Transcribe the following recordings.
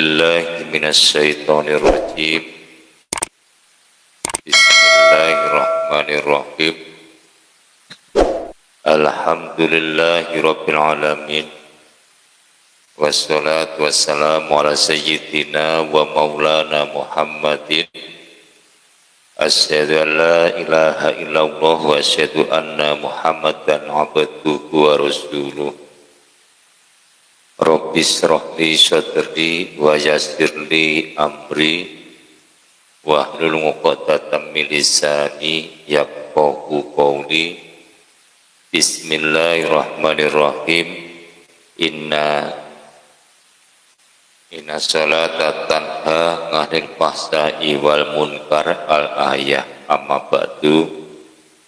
billahi minasyaitonir rajim. Bismillahirrahmanirrahim. Alhamdulillahi rabbil alamin. Wassalatu wassalamu ala sayyidina wa maulana Muhammadin. Asyhadu an la ilaha illallah wa asyhadu anna Muhammadan abduhu wa rasuluh. Rabbi shrah li sadri wa yassir li amri wahlul 'uqdatam min lisani yafqahu qawli. Bismillahirrahmanirrahim. Inna salata tanha 'anil fahsya'i wal munkar al ayah. Amma ba'du.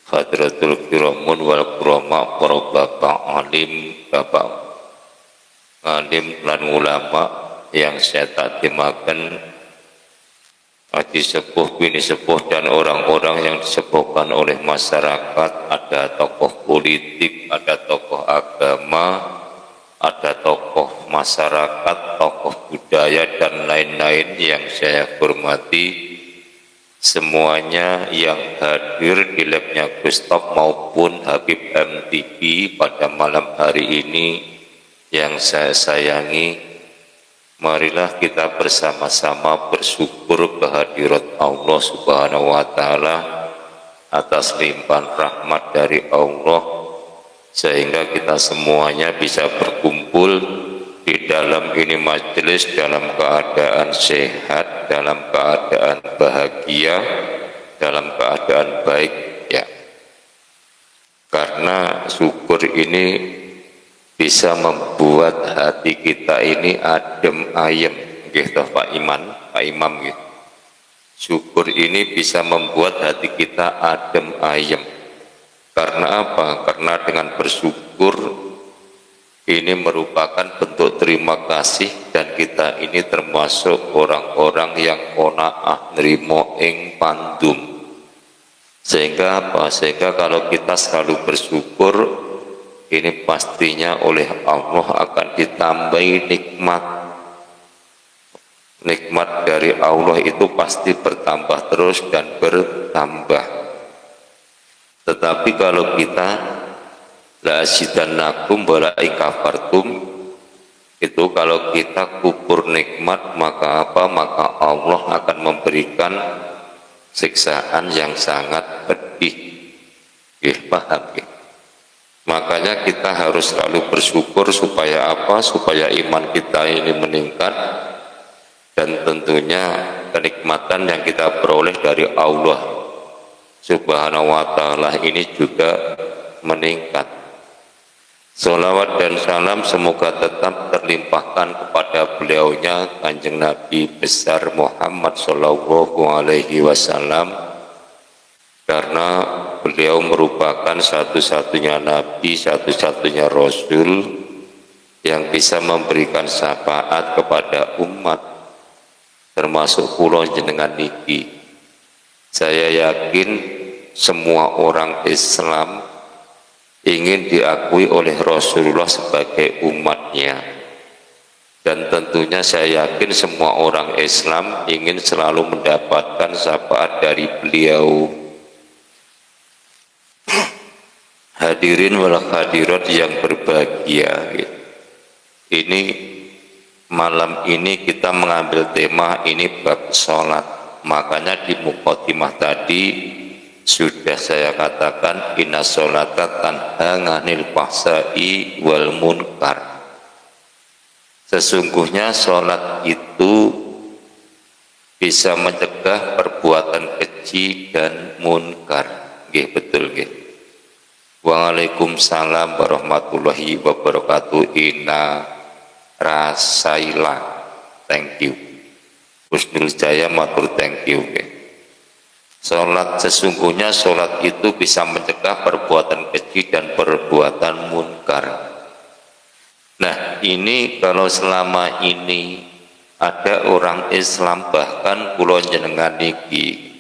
Hadratul kiramun wal kurama para bapak alim, bapak alim lan ulama yang saya takdimakan, haji sepuh, bini sepuh, dan orang-orang yang disepuhkan oleh masyarakat. Ada tokoh politik, ada tokoh agama, ada tokoh masyarakat, tokoh budaya, dan lain-lain yang saya hormati. Semuanya yang hadir di labnya Gustaf maupun Habib MTV pada malam hari ini yang saya sayangi, marilah kita bersama-sama bersyukur kehadirat Allah Subhanahu wa Ta'ala atas limpahan rahmat dari Allah, sehingga kita semuanya bisa berkumpul di dalam ini majelis dalam keadaan sehat, dalam keadaan bahagia, dalam keadaan baik, ya. Karena syukur ini bisa membuat hati kita ini adem ayem, gitu Pak Imam gitu. Syukur ini bisa membuat hati kita adem ayem. Karena apa? Karena dengan bersyukur ini merupakan bentuk terima kasih, dan kita ini termasuk orang-orang yang qanaah nrimo ing pandum. Sehingga apa? Sehingga kalau kita selalu bersyukur, ini pastinya oleh Allah akan ditambahi nikmat. Nikmat dari Allah itu pasti bertambah terus dan bertambah. Tetapi kalau kita la azidannakum wa la kafartum, itu kalau kita kufur nikmat, maka apa? Maka Allah akan memberikan siksaan yang sangat pedih. Paham ya? Makanya kita harus selalu bersyukur supaya apa? Supaya iman kita ini meningkat, dan tentunya kenikmatan yang kita peroleh dari Allah Subhanahu wa Ta'ala ini juga meningkat. Sholawat dan salam semoga tetap terlimpahkan kepada beliaunya Kanjeng Nabi besar Muhammad Sallallahu Alaihi Wasallam, karena beliau merupakan satu-satunya Nabi, satu-satunya Rasul yang bisa memberikan syafaat kepada umat, termasuk kula jenengan niki. Saya yakin semua orang Islam ingin diakui oleh Rasulullah sebagai umatnya, dan tentunya saya yakin semua orang Islam ingin selalu mendapatkan syafaat dari beliau. Hadirin wal hadirat yang berbahagia, ini malam ini kita mengambil tema ini bab sholat. Makanya di muqaddimah tadi sudah saya katakan inna sholata tanha 'anil fahsya'i wal munkar. Sesungguhnya sholat itu bisa mencegah perbuatan keji dan munkar. Betul nggih. Waalaikumsalam warahmatullahi wabarakatuh. Ina Rasaila, thank you. Husnul Jaya matur thank you. Sesungguhnya sholat itu bisa mencegah perbuatan keji dan perbuatan munkar. Nah, ini kalau selama ini ada orang Islam, bahkan kula jenengan niki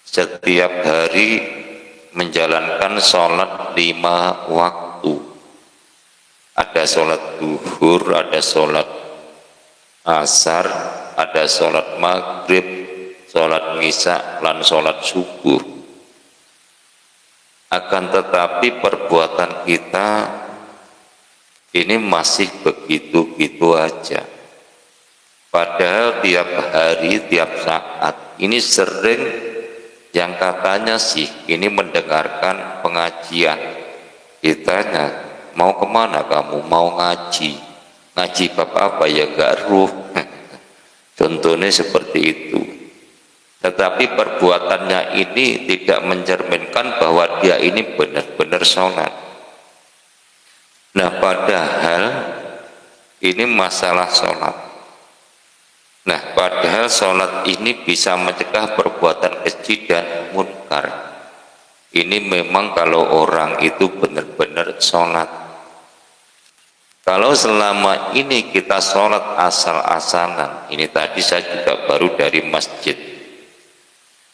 setiap hari menjalankan sholat 5 waktu. Ada sholat duhur, ada sholat asar, ada sholat maghrib, sholat isya, lan sholat subuh. Akan tetapi perbuatan kita ini masih begitu-gitu aja. Padahal tiap hari, tiap saat ini sering yang katanya sih ini mendengarkan pengajian. Ditanya, mau kemana kamu? Mau ngaji. Ngaji bab apa? Ya gak ruh. Contohnya seperti itu. Tetapi perbuatannya ini tidak mencerminkan bahwa dia ini benar-benar sholat. Nah, padahal ini masalah sholat. Nah, padahal sholat ini bisa mencegah perbuatan keji dan munkar. Ini memang kalau orang itu benar-benar sholat. Kalau selama ini kita sholat asal-asalan, ini tadi saya juga baru dari masjid.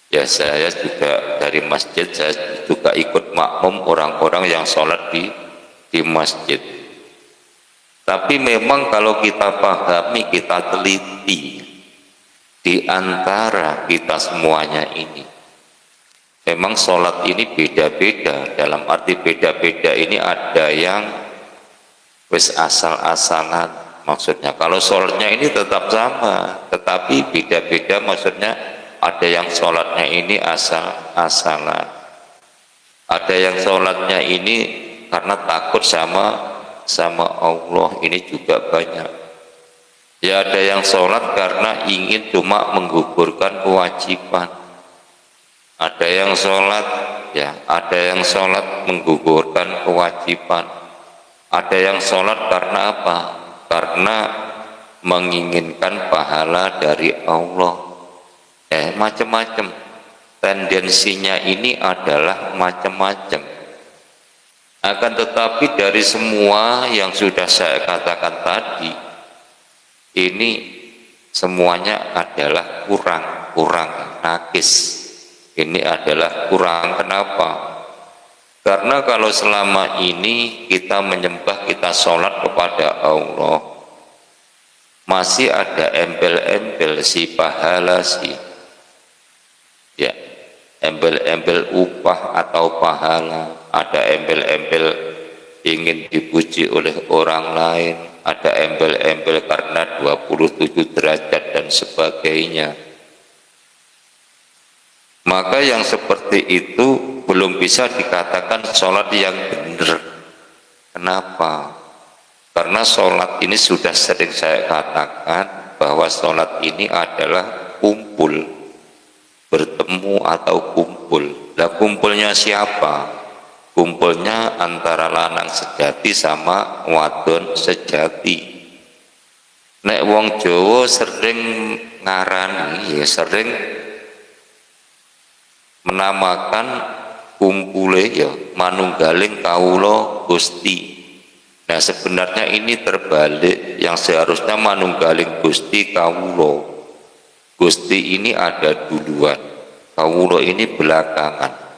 Ya, saya juga dari masjid, saya juga ikut makmum orang-orang yang sholat di masjid. Tapi memang kalau kita pahami, kita teliti di antara kita semuanya ini, memang sholat ini beda-beda. Dalam arti beda-beda ini ada yang wis asal-asalan, maksudnya kalau sholatnya ini tetap sama, tetapi beda-beda, maksudnya ada yang sholatnya ini asal-asalan, ada yang sholatnya ini karena takut sama Allah, ini juga banyak. Ya, ada yang sholat karena ingin cuma menggugurkan kewajiban. Ada yang sholat, ya, ada yang sholat menggugurkan kewajiban. Ada yang sholat karena apa? Karena menginginkan pahala dari Allah. Macam-macam. Tendensinya ini adalah macam-macam. Akan tetapi dari semua yang sudah saya katakan tadi, ini semuanya adalah kurang nakis. Ini adalah kurang. Kenapa? Karena kalau selama ini kita menyembah, kita sholat kepada Allah, masih ada embel-embel si pahala sih, ya, embel-embel upah atau pahala, ada embel-embel ingin dipuji oleh orang lain, ada embel-embel karena 27 derajat dan sebagainya. Maka yang seperti itu belum bisa dikatakan sholat yang benar. Kenapa? Karena sholat ini sudah sering saya katakan bahwa sholat ini adalah kumpul, bertemu atau kumpul. Nah, kumpulnya siapa? Kumpulnya antara lanang sejati sama wadon sejati. Nek wong Jawa sering ngarani, ya sering menamakan kumpule ya manunggaling kawula Gusti. Nah, sebenarnya ini terbalik, yang seharusnya manunggaling Gusti kawula. Gusti ini ada duluan, kawula ini belakangan.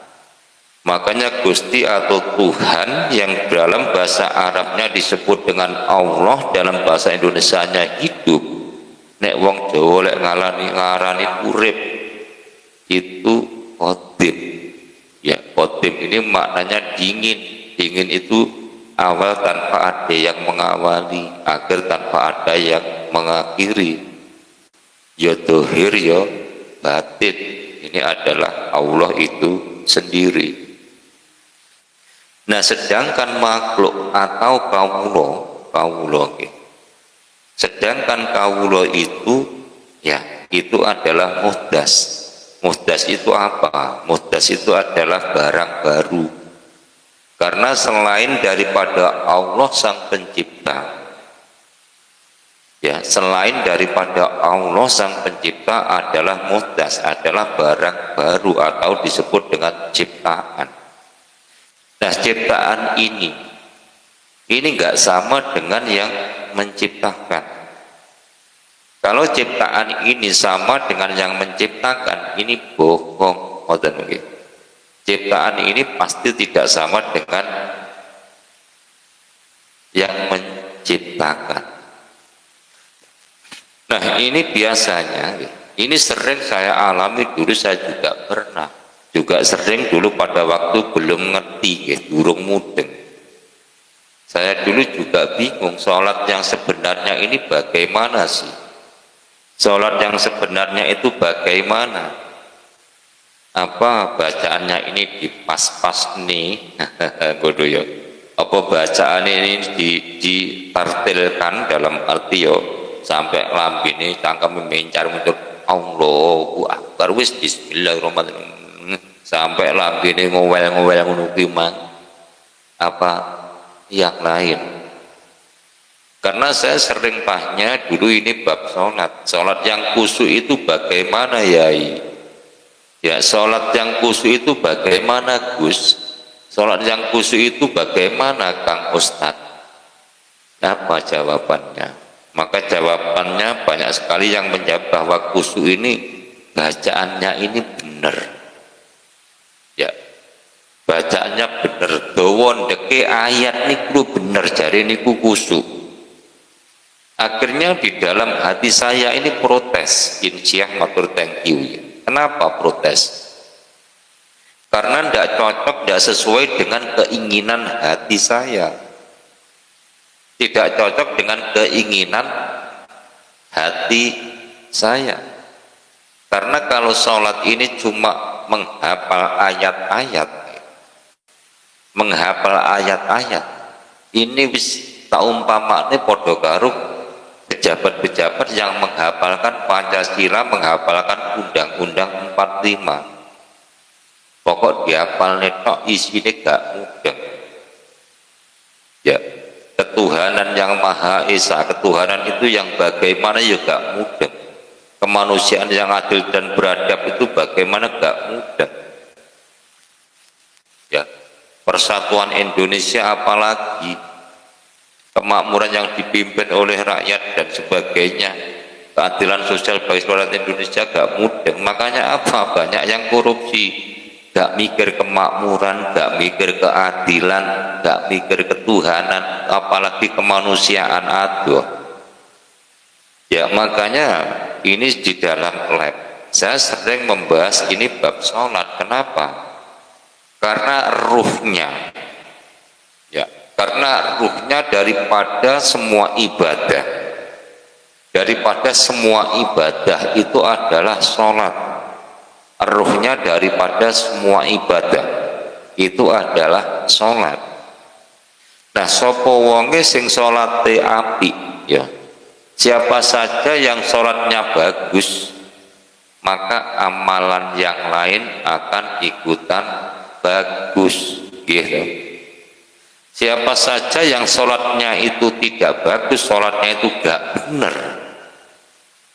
Makanya Gusti atau Tuhan yang dalam bahasa Arabnya disebut dengan Allah, dalam bahasa Indonesianya hidup. Nek wong Jawa lek ngarani urip, itu qadim. Ya, qadim ini maknanya dingin. Dingin itu awal tanpa ada yang mengawali, akhir tanpa ada yang mengakhiri. Ya dohir ya batin. Ini adalah Allah itu sendiri. Nah, sedangkan makhluk atau kawula, sedangkan kawula itu, ya, itu adalah muhdas. Muhdas itu apa? Muhdas itu adalah barang baru. Karena selain daripada Allah sang pencipta, ya, selain daripada Allah sang pencipta adalah muhdas, adalah barang baru atau disebut dengan ciptaan. Nah, ciptaan ini enggak sama dengan yang menciptakan. Kalau ciptaan ini sama dengan yang menciptakan, ini bohong. Ciptaan ini pasti tidak sama dengan yang menciptakan. Nah ini biasanya, ini sering saya alami dulu, saya juga pernah, juga sering dulu pada waktu belum ngerti, durung mudeng. Saya dulu juga bingung, sholat yang sebenarnya ini bagaimana sih? Sholat yang sebenarnya itu bagaimana? Apa bacaannya ini dipas-pas nih? Bodoh ya. Apa bacaan ini ditartilkan dalam arti yo sampai lambene cangkem mencar muncul Allahu Akbar wis bismillahirrahmanirrahim sampai lambene ngowel-ngowel ngono ki mang apa yang lain. Karena saya sering tanya dulu ini bab sholat yang khusyuk itu bagaimana Yai? Ya sholat yang khusyuk itu bagaimana Gus? Sholat yang khusyuk itu bagaimana Kang Ustadz? Apa jawabannya? Maka jawabannya banyak sekali yang menjawab bahwa khusyuk ini bacaannya ini benar. Ya, bacaannya benar. Dawon deke ayat niku benar, jari niku khusyuk. Akhirnya di dalam hati saya ini protes. Insyaallah matur thank you. Kenapa protes? Karena tidak cocok, tidak sesuai dengan keinginan hati saya. Tidak cocok dengan keinginan hati saya. Karena kalau sholat ini cuma menghafal ayat-ayat, ini wis tak umpamane padha karo pejabat-pejabat yang menghafalkan Pancasila, menghafalkan Undang-Undang 45. Pokok dihafal netok isinya gak mudah. Ya, ketuhanan yang Maha Esa, ketuhanan itu yang bagaimana ya gak mudah. Kemanusiaan yang adil dan beradab itu bagaimana gak mudah. Ya, persatuan Indonesia apalagi kemakmuran yang dipimpin oleh rakyat dan sebagainya, keadilan sosial bagi seluruh Indonesia gak mudah. Makanya apa? Banyak yang korupsi, gak mikir kemakmuran, gak mikir keadilan, gak mikir ketuhanan, apalagi kemanusiaan. Aduh ya, makanya ini di dalam lab saya sering membahas ini bab sholat. Kenapa? Karena ruhnya, ya, karena ruhnya daripada semua ibadah, itu adalah sholat. Ruhnya daripada semua ibadah itu adalah sholat. Nah, sopo wonge sing sholate apik, ya, siapa saja yang sholatnya bagus, maka amalan yang lain akan ikutan bagus, gitu. Siapa saja yang sholatnya itu tidak bagus, sholatnya itu gak benar,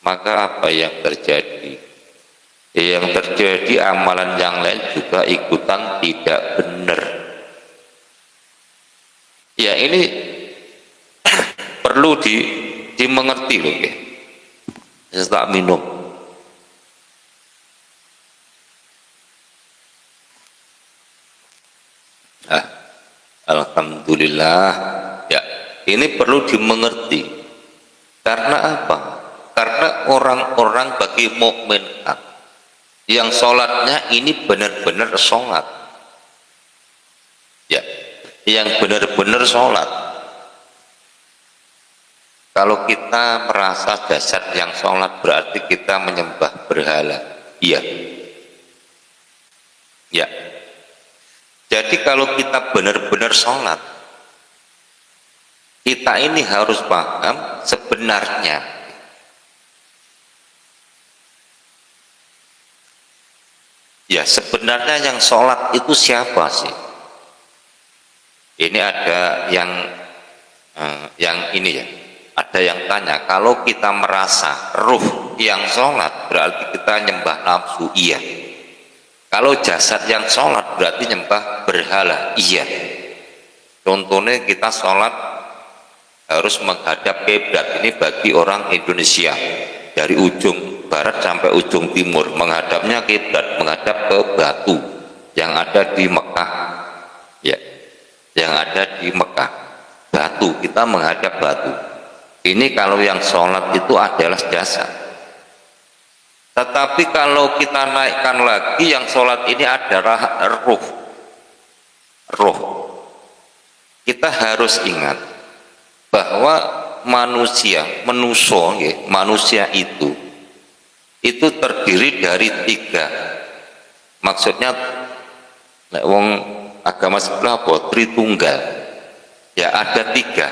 maka apa yang terjadi? Yang terjadi amalan yang lain juga ikutan tidak benar. Ya, ini perlu dimengerti loh ya. Saya tak minum. Alhamdulillah. Ya, ini perlu dimengerti. Karena apa? Karena orang-orang bagi mukmin yang sholatnya ini benar-benar sholat, ya, yang benar-benar sholat. Kalau kita merasa jasad yang sholat berarti kita menyembah berhala, iya, ya. Jadi kalau kita benar-benar sholat, kita ini harus paham sebenarnya ya, sebenarnya yang sholat itu siapa sih? Ini ada yang ini ya, ada yang tanya, kalau kita merasa ruh yang sholat berarti kita nyembah nafsu, iya. Kalau jasad yang sholat berarti nyembah berhala, iya. Contohnya kita sholat harus menghadap kiblat, ini bagi orang Indonesia dari ujung barat sampai ujung timur, menghadapnya kiblat, menghadap ke batu yang ada di Mekah, ya, yang ada di Mekah, batu, kita menghadap batu, Ini kalau yang sholat itu adalah jasad. Tetapi kalau kita naikkan lagi, yang sholat ini adalah ruh. Ruh. Kita harus ingat bahwa manusia itu terdiri dari tiga. Maksudnya, wong agama sebelah apa? Tritunggal. Ya, ada tiga.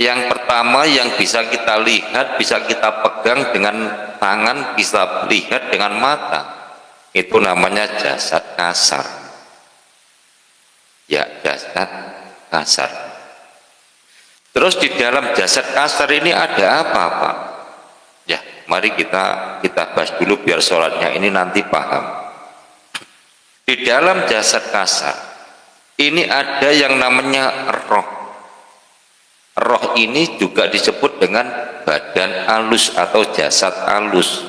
Yang pertama yang bisa kita lihat, bisa kita pegang dengan tangan, bisa lihat dengan mata, itu namanya jasad kasar. Ya, jasad kasar. Terus di dalam jasad kasar ini ada apa-apa? Ya, mari kita bahas dulu biar sholatnya ini nanti paham. Di dalam jasad kasar ini ada yang namanya roh. Roh ini juga disebut dengan badan alus atau jasad alus.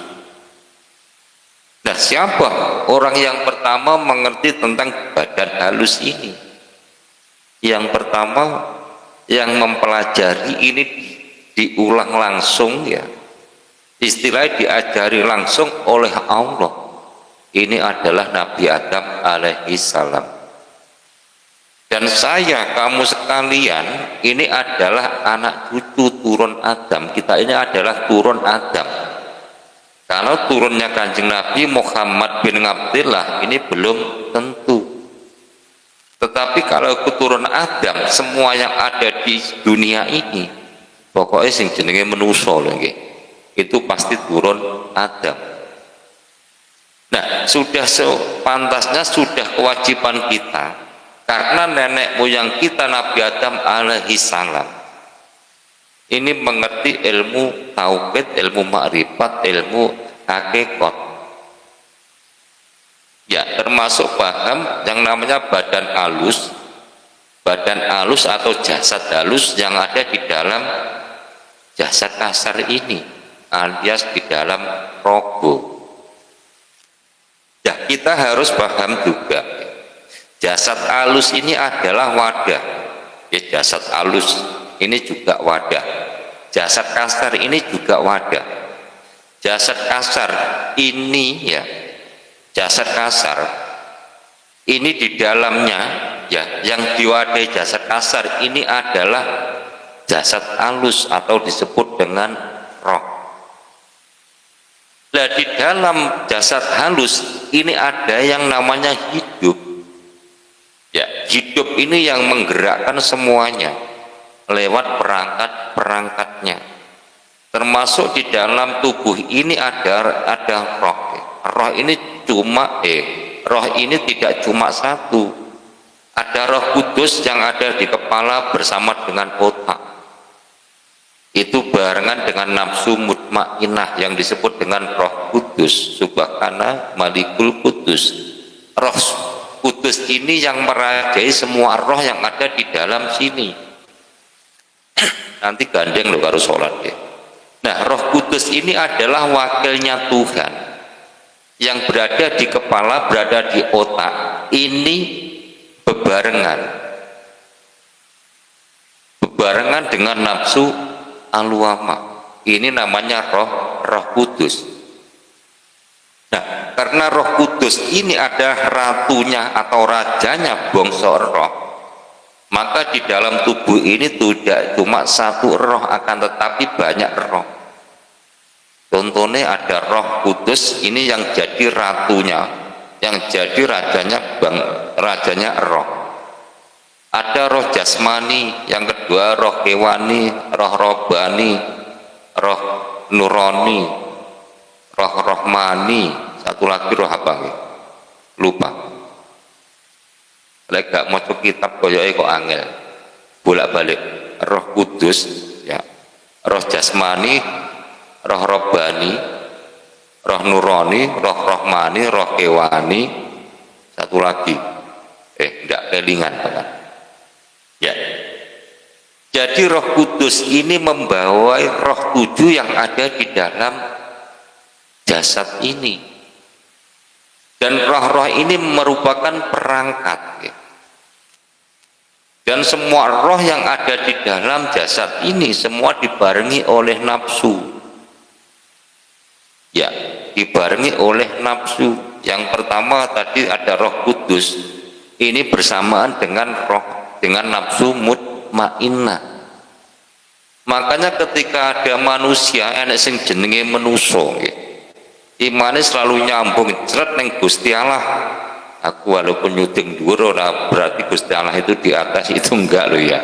Nah, siapa orang yang pertama mengerti tentang badan halus ini? Yang pertama yang mempelajari ini diulang langsung, ya, istilahnya diajari langsung oleh Allah. Ini adalah Nabi Adam alaihi salam. Dan saya, kamu sekalian, ini adalah anak cucu turun Adam. Kita ini adalah turun Adam. Kalau turunnya Kanjeng Nabi Muhammad bin Abdullah ini belum tentu. Tetapi kalau keturunan Adam, semua yang ada di dunia ini, pokoknya sing jenenge manusa lagi, itu pasti turun Adam. Nah, sudah sepantasnya, sudah kewajiban kita, karena nenek moyang kita Nabi Adam alaihi salam ini mengerti ilmu tauhid, ilmu makrifat, ilmu hakikat. Ya, termasuk paham yang namanya badan halus atau jasad halus yang ada di dalam jasad kasar ini, alias di dalam rogo. Ya, kita harus paham juga. Jasad halus ini adalah wadah. Ya, jasad halus ini juga wadah. Jasad kasar ini juga wadah. Jasad kasar ini, ya, jasad kasar ini di dalamnya, ya, yang diwadahi jasad kasar ini adalah jasad halus atau disebut dengan roh. Nah, di dalam jasad halus ini ada yang namanya hidup. Ya, hidup ini yang menggerakkan semuanya lewat perangkat-perangkatnya. Termasuk di dalam tubuh ini ada roh. Roh ini roh ini tidak cuma satu. Ada Roh Kudus yang ada di kepala bersama dengan otak. Itu barengan dengan nafsu mutmainnah yang disebut dengan Roh Kudus. Subhana Malikul Kudus. Roh Kudus ini yang merajai semua roh yang ada di dalam sini. Nanti gandeng loh karo sholat ya. Nah, Roh Kudus ini adalah wakilnya Tuhan yang berada di kepala, berada di otak. Ini bebarengan dengan nafsu alwama. Ini namanya Roh Kudus. Nah, karena Roh Kudus ini ada ratunya atau rajanya bangsa roh, maka di dalam tubuh ini tidak cuma satu roh, akan tetapi banyak roh. Contohnya ada Roh Kudus ini yang jadi ratunya, yang jadi rajanya roh. Ada roh jasmani, yang kedua roh kewani, roh robani, roh nurani, roh rohmani, satu lagi roh apa? Lupa. Lek gak maca kitab koyoke kok angel. Bolak-balik Roh Kudus, ya. Roh jasmani, roh robani, roh nurani, roh rohmani, roh kewani, satu lagi. Enggak kelingan, Pak. Ya. Jadi Roh Kudus ini membawai roh 7 yang ada di dalam jasad ini, dan roh-roh ini merupakan perangkat, ya. Dan semua roh yang ada di dalam jasad ini semua dibarengi oleh nafsu. Ya, dibarengi oleh nafsu. Yang pertama tadi ada Roh Kudus. Ini bersamaan dengan nafsu mutmainnah. Makanya ketika ada manusia enek sing jenenge menuso, imane selalu nyambung cret ning Gusti Allah. Aku walaupun nyudeng dhuwur ora berarti Gusti Allah itu di atas, itu enggak loh ya.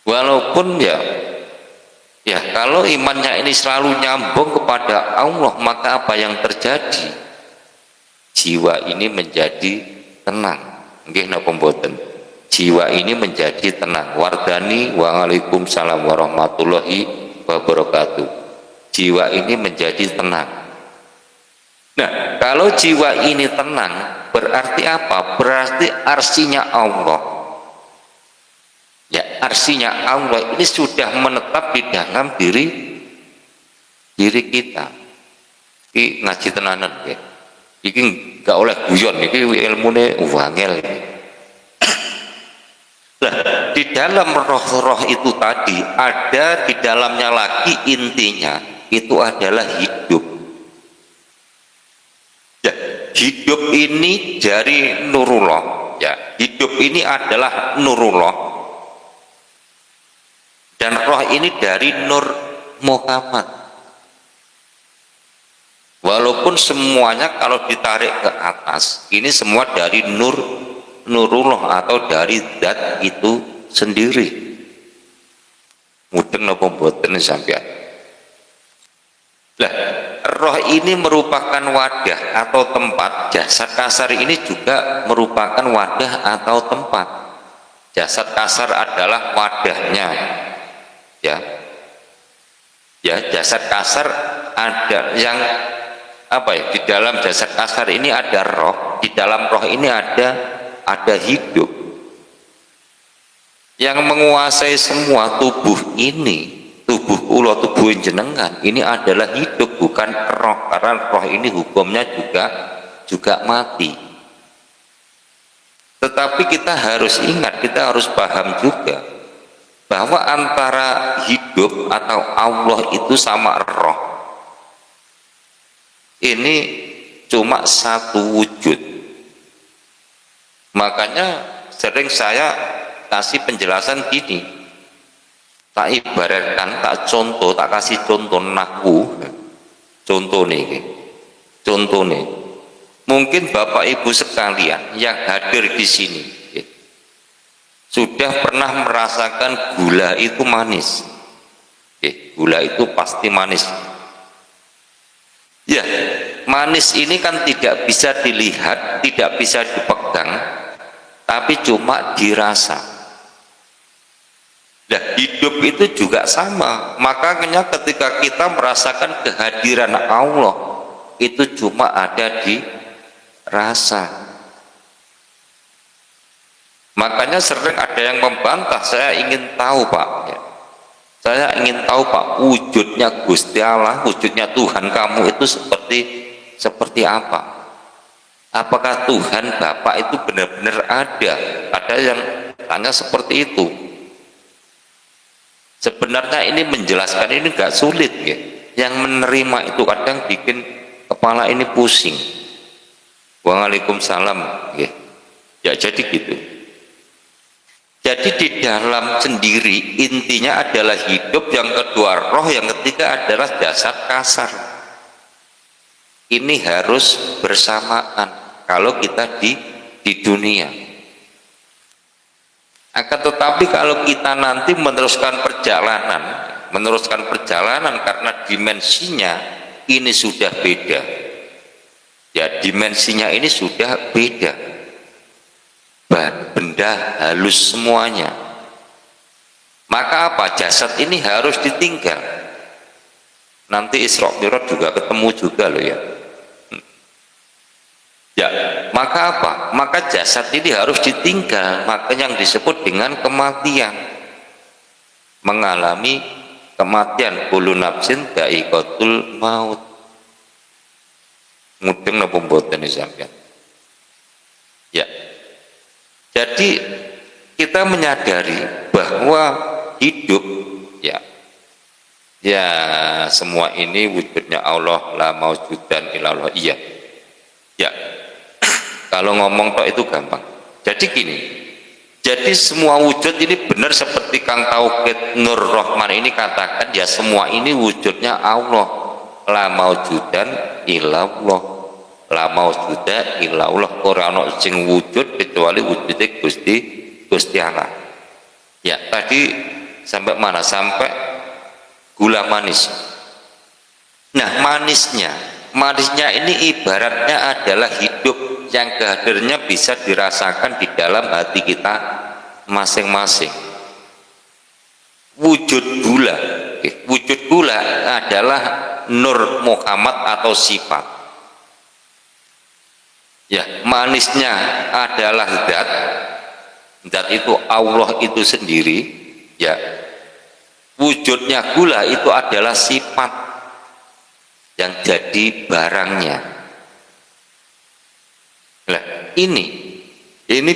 Walaupun ya kalau imannya ini selalu nyambung kepada Allah, maka apa yang terjadi? Jiwa ini menjadi tenang. Nggih napa mboten? Jiwa ini menjadi tenang. Wardani waalaikumsalam warahmatullahi wabarakatuh. Jiwa ini menjadi tenang. Nah, kalau jiwa ini tenang, berarti apa? Berarti arsinya Allah. Ya, arsinya Allah ini sudah menetap di dalam diri kita. Iki ngaji tenanan ya. Iki gak oleh guyon, iki ilmune wangel. Nah, di dalam roh-roh itu tadi ada di dalamnya lagi, intinya itu adalah hidup. Ya, hidup ini dari nurullah. Ya, hidup ini adalah nurullah. Dan roh ini dari Nur Muhammad. Walaupun semuanya kalau ditarik ke atas, ini semua dari nurullah atau dari zat itu sendiri. Mudeng napa mboten sampeyan? Lah, roh ini merupakan wadah atau tempat. Jasad kasar ini juga merupakan wadah atau tempat. Jasad kasar adalah wadahnya. Ya, jasad kasar ada yang di dalam jasad kasar ini ada roh, di dalam roh ini ada hidup yang menguasai semua tubuh ini. Tubuh kula, tubuh jenengan ini adalah hidup, bukan roh, karena roh ini hukumnya juga mati. Tetapi kita harus ingat, kita harus paham juga bahwa antara hidup atau Allah itu sama roh ini cuma satu wujud. Makanya sering saya kasih penjelasan gini, tak ibaratkan, tak kasih contoh nahwu. Contoh nih, mungkin Bapak Ibu sekalian yang hadir di sini sudah pernah merasakan gula itu manis. Gula itu pasti manis. Ya, manis ini kan tidak bisa dilihat, tidak bisa dipegang, tapi cuma dirasa. Nah, hidup itu juga sama. Makanya ketika kita merasakan kehadiran Allah, itu cuma ada di rasa. Makanya sering ada yang membantah, saya ingin tahu Pak, saya ingin tahu Pak, wujudnya Gusti Allah, wujudnya Tuhan kamu itu seperti apa? Apakah Tuhan Bapak itu benar-benar ada? Ada yang tanya seperti itu. Sebenarnya ini menjelaskan ini gak sulit ya. Yang menerima itu kadang bikin kepala ini pusing. Waalaikumsalam ya, jadi gitu. Jadi di dalam sendiri intinya adalah hidup, yang kedua roh, yang ketiga adalah jasad kasar. Ini harus bersamaan kalau kita di dunia. Akan tetapi kalau kita nanti meneruskan perjalanan karena dimensinya ini sudah beda. Ya, dimensinya ini sudah beda. Benda halus semuanya. Maka apa? Jasad ini harus ditinggal. Nanti Isra Mi'raj juga ketemu juga loh ya. Ya, maka apa? Maka jasad ini harus ditinggal. Maka yang disebut dengan kematian. Mengalami kematian. Kullu nafsin dha'iqatul maut. Mudeng napa mboten sampeyan? Ya. Jadi kita menyadari bahwa hidup ya ya semua ini wujudnya Allah, la maujudan illallah. Iya ya, kalau ngomong tok itu gampang. Jadi gini, jadi semua wujud ini benar seperti Kang Tauhid Nur Rahman ini katakan, ya semua ini wujudnya Allah, la maujudan illallah, la maujuda illallah, ora ana sing wujud kecuali wujudnya Gusti Allah. Ya tadi sampai mana? Sampai gula manis. Nah manisnya ini ibaratnya adalah hidup yang kehadirannya bisa dirasakan di dalam hati kita masing-masing. Wujud gula adalah Nur Muhammad atau sifat. Ya, manisnya adalah zat itu Allah itu sendiri. Ya, wujudnya gula itu adalah sifat yang jadi barangnya. Nah, ini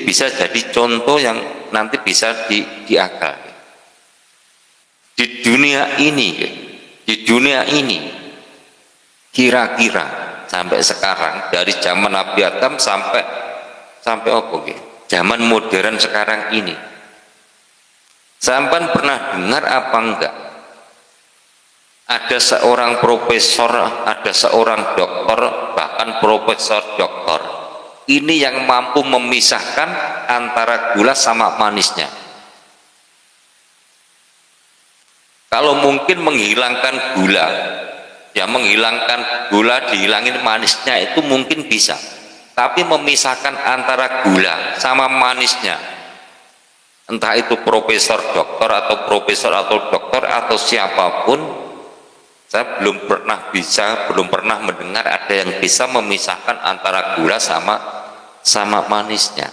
bisa jadi contoh yang nanti bisa diakal. Di dunia ini kira-kira sampai sekarang, dari zaman Nabi Adam sampai apa gitu, zaman modern sekarang ini, sampan pernah dengar apa enggak ada seorang profesor, ada seorang dokter, bahkan profesor dokter ini yang mampu memisahkan antara gula sama manisnya? Kalau mungkin menghilangkan gula, ya menghilangkan gula, dihilangin manisnya itu mungkin bisa, tapi memisahkan antara gula sama manisnya, entah itu profesor dokter atau siapapun, saya belum pernah mendengar ada yang bisa memisahkan antara gula sama manisnya.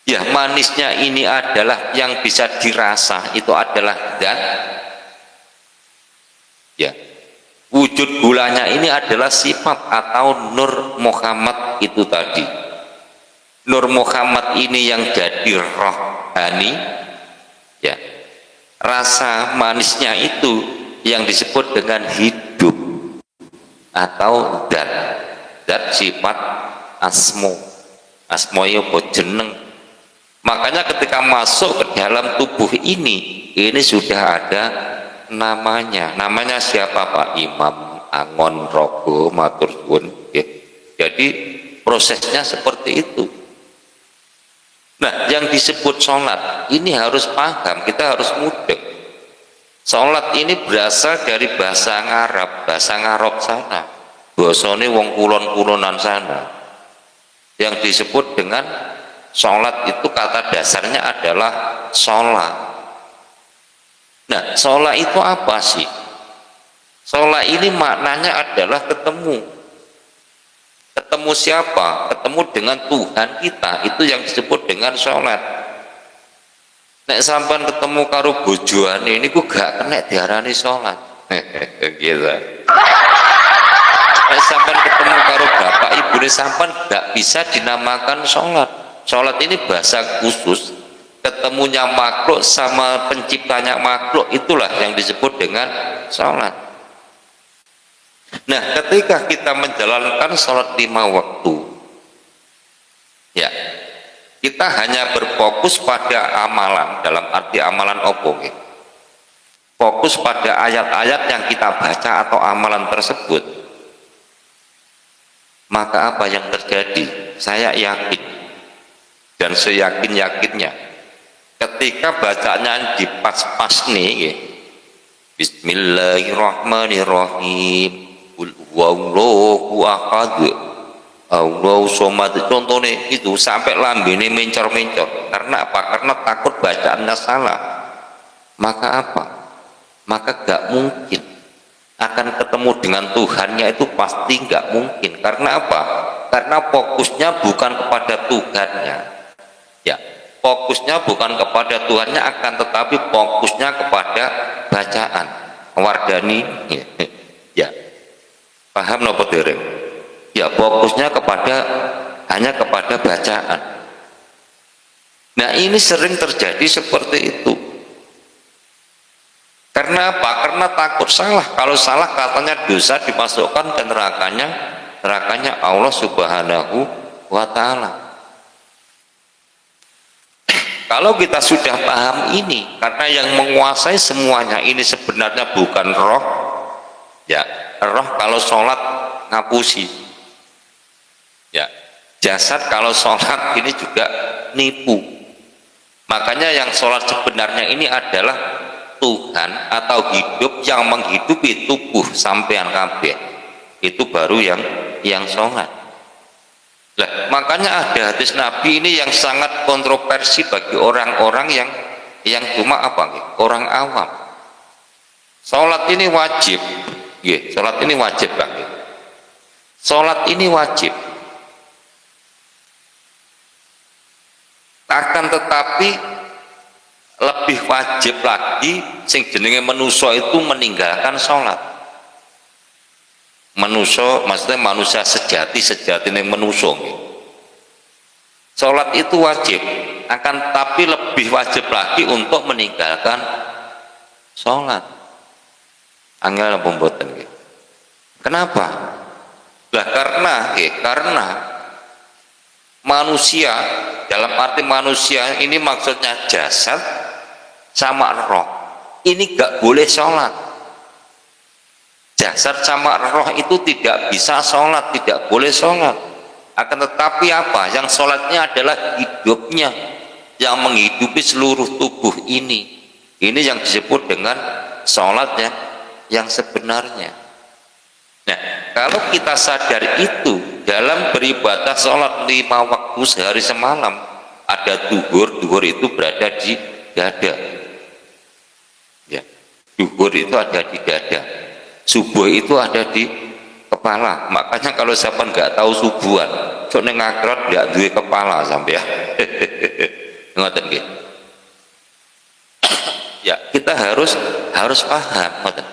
Ya, manisnya ini adalah yang bisa dirasa, itu adalah zat. Ya, wujud gulanya ini adalah sifat atau Nur Muhammad itu tadi. Nur Muhammad ini yang jadi rohani. Ya, rasa manisnya itu yang disebut dengan hidup atau zat sifat asmo itu jeneng. Makanya ketika masuk ke dalam tubuh ini sudah ada namanya siapa Pak? Imam Angon Rogo Matur Suwun. Ya. Jadi prosesnya seperti itu. Nah, yang disebut sholat ini harus paham, kita harus mudeng. Sholat ini berasal dari bahasa Arab sana, bahasane wong kulon-kulonan sana, yang disebut dengan sholat itu kata dasarnya adalah sholat. Nah, sholat itu apa sih? Sholat ini maknanya adalah ketemu siapa? Ketemu dengan Tuhan kita, itu yang disebut dengan sholat. Nek sampan ketemu karo bojoane ini ku gak kena diarani sholat. Gitu. Nek sampan ketemu karo bapak ibu ini sampan gak bisa dinamakan sholat. Sholat ini bahasa khusus, ketemunya makhluk sama penciptanya makhluk, itulah yang disebut dengan sholat. Nah, ketika kita menjalankan sholat 5 waktu, ya, kita hanya berfokus pada amalan, dalam arti amalan opo, fokus pada ayat-ayat yang kita baca atau amalan tersebut, maka apa yang terjadi? Saya yakin dan seyakin-yakinnya ketika bacanya di pas-pas nih, Bismillahirrahmanirrahim, Qul huwallahu ahad, Allahu somad, contohnya itu sampai lambene mencor-mencor. Karena apa? Karena takut bacaannya salah. Maka apa? Maka gak mungkin akan ketemu dengan Tuhannya, itu pasti gak mungkin. Karena apa? Karena fokusnya bukan kepada Tuhannya. Ya, fokusnya bukan kepada Tuhannya, akan tetapi fokusnya kepada bacaan. Wardani, ya, paham nopo dereng? Ya, fokusnya hanya kepada bacaan. Nah ini sering terjadi seperti itu. Karena apa? Karena takut salah. Kalau salah katanya dosa dimasukkan ke nerakanya Allah Subhanahu wa Ta'ala. Kalau kita sudah paham ini, karena yang menguasai semuanya ini sebenarnya bukan roh, ya roh kalau sholat ngapusi, ya jasad kalau sholat ini juga nipu. Makanya yang sholat sebenarnya ini adalah Tuhan atau hidup yang menghidupi tubuh sampean kabeh, itu baru yang sholat. Lah, makanya ada hadis Nabi ini yang sangat kontroversi bagi orang-orang yang cuma apa? Orang awam. Sholat ini wajib, sholat ini wajib Bang. Sholat ini wajib. Akan tetapi lebih wajib lagi sing jenenge manusia itu meninggalkan sholat. Manusia maksudnya manusia sejati ini manusia. Sholat itu wajib, akan tapi lebih wajib lagi untuk meninggalkan sholat. Angel pembuatan. Kenapa? Lah karena manusia, dalam arti manusia ini maksudnya jasad sama roh ini gak boleh sholat. Jasad sama roh itu tidak bisa sholat, tidak boleh sholat. Akan tetapi apa? Yang sholatnya adalah hidupnya, yang menghidupi seluruh tubuh ini. Ini yang disebut dengan sholat yang sebenarnya. Nah, kalau kita sadar itu dalam beribadah sholat 5 waktu sehari semalam, ada duhur itu berada di dada. Ya, duhur itu ada di dada. Subuh itu ada di kepala. Makanya kalau siapa nggak tahu subuhan, sok neng akhirat nggak duwe kepala sampai ya. Ngoten nggih. Ya, kita harus paham, ngoten.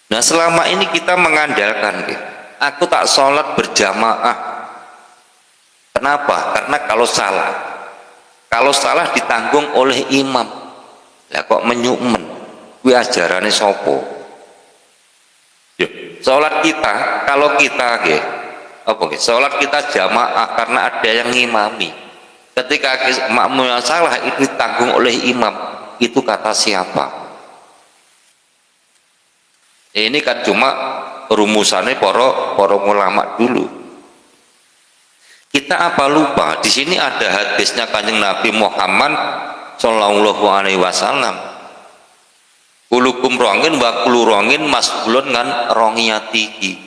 Nah, selama ini kita mengandalkan aku tak sholat berjamaah. Kenapa? Karena kalau salah ditanggung oleh imam. Lah kok menyukmen? Kuwi ajarane sapa? Ya, salat kita, kalau kita salat kita jamaah karena ada yang ngimami. Ketika makmum yang salah itu ditanggung oleh imam, itu kata siapa? Ini kan cuma rumusannya para ulama dulu. Kita apa lupa? Di sini ada hadisnya Kanjeng Nabi Muhammad Shallallahu Alaihi Wasallam. Kulukum rongin wa kulu rongin mas'ulun ngan rongiyatihi.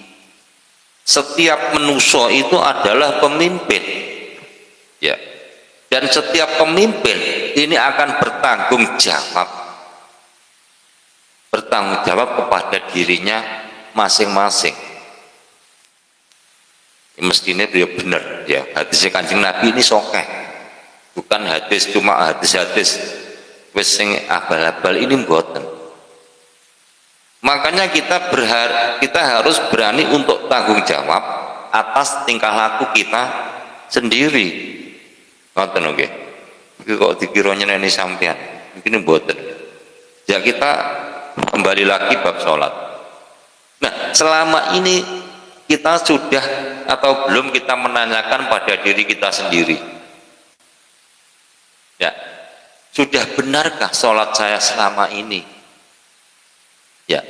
Setiap manusia itu adalah pemimpin, ya. Dan setiap pemimpin ini akan bertanggung jawab kepada dirinya masing-masing. Mestinya dia benar, ya. Hadis Kanjeng Nabi ini sokeh, bukan hadis cuma hadis wis sing abal-abal ini mboten. Makanya kita harus berani untuk tanggung jawab atas tingkah laku kita sendiri. Ngoten nggih. Iki kok dikira nyeneni sampean. Mungkin mboten. Ya kita kembali lagi bab sholat. Nah, selama ini kita sudah atau belum kita menanyakan pada diri kita sendiri. Ya. Sudah benarkah sholat saya selama ini? Ya,